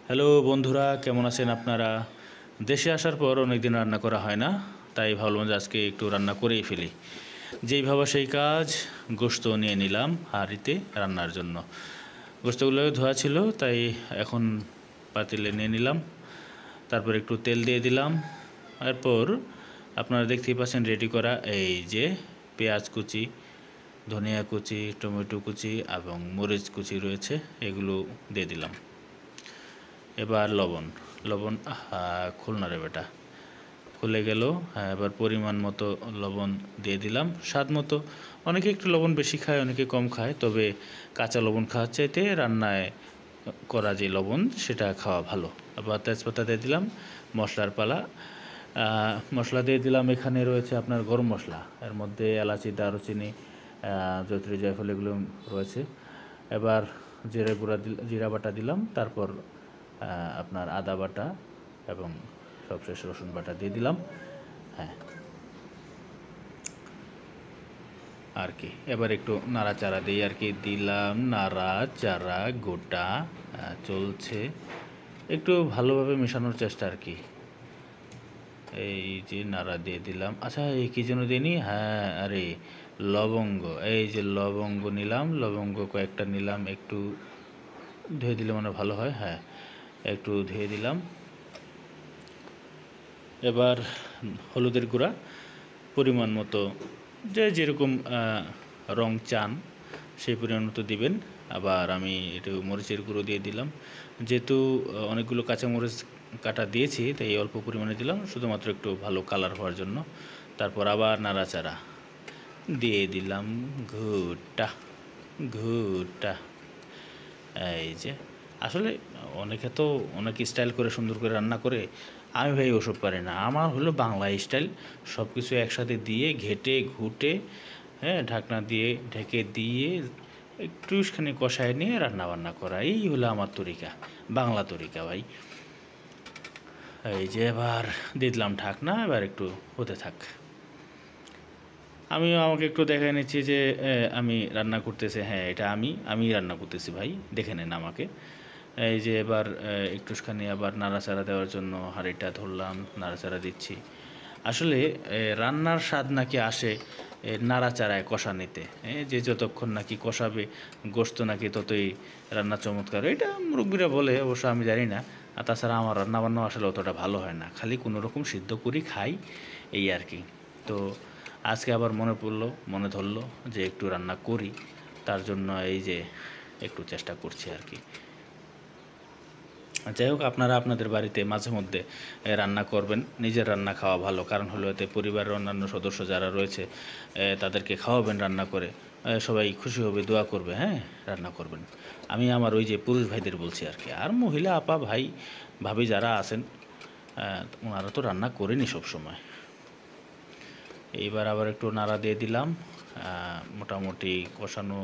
Hello বন্ধুরা, কেমন আছেন আপনারা? দেশে আসার পর অনেক দিন রান্না করা হয় না, তাই ভাবলাম যে আজকে একটু রান্না করেই ফেলি। যেই ভাবা সেই কাজ, গোশত নিয়ে নিলাম হাঁড়িতে রান্নার জন্য। গোশতগুলো ধোয়া ছিল, তাই এখন পাতিলে নিয়ে নিলাম। তারপর একটু তেল দিয়ে দিলাম। এরপর আপনারা দেখতেই পাচ্ছেন রেডি করা এই যে পেঁয়াজ কুচি, ধনিয়া কুচি, টমেটো কুচি এবং মরিচ কুচি রয়েছে, এগুলো দিয়ে দিলাম। এবার লবণ লবণ খুলনা রে বেটা, খুলে গেল। হ্যাঁ, এবার পরিমাণ মতো লবণ দিয়ে দিলাম, স্বাদ মতো। অনেকে একটু লবণ বেশি খায়, অনেকে কম খায়, তবে কাঁচা লবণ খাওয়ার চাইতে রান্নায় করা যে লবণ সেটা খাওয়া ভালো। আবার তেজপাতা দিয়ে দিলাম। মশলার পালা, মশলা দিয়ে দিলাম। এখানে রয়েছে আপনার গরম মশলা, এর মধ্যে এলাচি, দারুচিনি, জয়ত্রী, জয়ফল এগুলো রয়েছে। এবার জিরা বাটা দিলাম। তারপর আপনার আদা বাটা এবং সবশেষ রসুন বাটা দিয়ে দিলাম। হ্যাঁ, আর কি এবার একটু নাড়াচাড়া দিই আর কি, দিলাম নাড়াচাড়া, গোটা চলছে, একটু ভালোভাবে মেশানোর চেষ্টা আর কি। এই যে নাড়া দিয়ে দিলাম। আচ্ছা, এই কী যেন দিইনি, হ্যাঁ, আরে লবঙ্গ, এই যে লবঙ্গ নিলাম, লবঙ্গ কয়েকটা নিলাম, একটু ধুয়ে দিলে মানে ভালো হয়। হ্যাঁ, একটু ধুয়ে দিলাম। এবার হলুদের গুঁড়া পরিমাণ মতো, যে যেরকম রং চান সেই পরিমাণ মতো দিবেন। আবার আমি একটু মরিচের গুঁড়ো দিয়ে দিলাম, যেহেতু অনেকগুলো কাঁচামরিচ কাটা দিয়েছি, তাই অল্প পরিমাণে দিলাম, শুধুমাত্র একটু ভালো কালার হওয়ার জন্য। তারপর আবার নাড়াচাড়া দিয়ে দিলাম, ঘুটা ঘুটা। এই যে আসলে অনেকে তো অনেক স্টাইল করে সুন্দর করে রান্না করে, আমি ভাই ওসব পারি না। আমার হলো বাংলা স্টাইল, সব কিছু একসাথে দিয়ে ঘেটে ঘুটে, হ্যাঁ, ঢাকনা দিয়ে ঢেকে দিয়ে একটুখানি কষায় নিয়ে রান্না বান্না করা, এই হলো আমার তরিকা, বাংলা তরিকা ভাই। এই যে এবার দিয়ে দিলাম ঢাকনা, এবার একটু হতে থাক। আমিও আমাকে একটু দেখাই নিচ্ছি যে আমি রান্না করতেছি। হ্যাঁ, এটা আমি রান্না করতেছি ভাই, দেখে নেন আমাকে। এই যে এবার একটুখানি আবার নাড়াচাড়া দেওয়ার জন্য হাঁড়িটা ধরলাম, নাড়াচাড়া দিচ্ছি। আসলে রান্নার স্বাদ নাকি আসে নাড়াচাড়ায় কষানিতে, যে যতক্ষণ নাকি কষাবে গোশত নাকি ততই রান্না চমৎকার, এটা মুরব্বীরা বলে, অবশ্য আমি জানি না। আর তাছাড়া আমার রান্নাবান্না আসলে অতটা ভালো হয় না, খালি কোনো রকম সিদ্ধ করি খাই, এই আর কি। তো আজকে আবার মনে ধরলো যে একটু রান্না করি, তার জন্য এই যে একটু চেষ্টা করছি আর কি। যাই হোক, আপনারা আপনাদের বাড়িতে মাঝে মধ্যে রান্না করবেন, নিজের রান্না খাওয়া ভালো, কারণ হলো এতে পরিবারের অন্যান্য সদস্য যারা রয়েছে তাদেরকে খাওয়াবেন রান্না করে, সবাই খুশি হবে, দোয়া করবে। হ্যাঁ, রান্না করবেন। আমি আমার ওই যে পুরুষ ভাইদের বলছি আর কি, আর মহিলা আপা ভাই ভাবি যারা আছেন ওনারা তো রান্না করেনি সব সময়। এইবার আবার একটু নাড়া দিয়ে দিলাম, মোটামুটি কষানো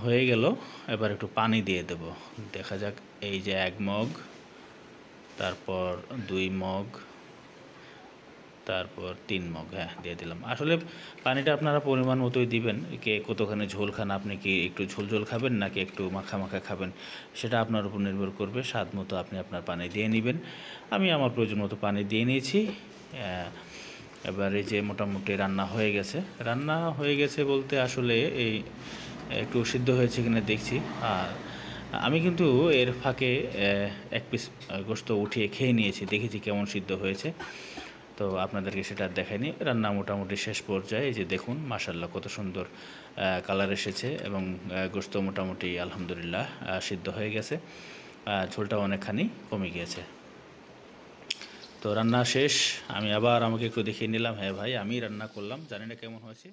হয়ে গেল। এবার একটু পানি দিয়ে দেব, দেখা যাক। এই যে 1 মগ, তারপর 2 মগ, তারপর 3 মগ, হ্যাঁ দিয়ে দিলাম। আসলে পানিটা আপনারা পরিমাণ মতোই দিবেন, কে কতখানি ঝোল খান, আপনি কি একটু ঝোল ঝোল খাবেন নাকি একটু মাখা মাখা খাবেন, সেটা আপনার উপর নির্ভর করবে। স্বাদ মতো আপনি আপনার পানি দিয়ে নেবেন। আমি আমার প্রয়োজন মতো পানি দিয়ে নিয়েছি। এবার এই যে মোটামুটি রান্না হয়ে গেছে বলতে আসলে এই একটু সিদ্ধ হয়েছে কিনা দেখছি। আর আমি কিন্তু এর ফাঁকে 1 পিস গোশত উঠিয়ে খেয়ে নিয়েছি, দেখেছি কেমন সিদ্ধ হয়েছে, তো আপনাদেরকে সেটা দেখাইনি। রান্না মোটামুটি শেষ পর্যায়ে, এই যে দেখুন মাশাআল্লাহ কত সুন্দর কালার এসেছে, এবং গোশত মোটামুটি আলহামদুলিল্লাহ সিদ্ধ হয়ে গেছে, ঝোলটা অনেকখানি কমে গিয়েছে। তো রান্না শেষ, আমি আবার আমাকে একটু দেখিয়ে নিলাম। হ্যাঁ ভাই, আমি রান্না করলাম, জানি না কেমন হয়েছে।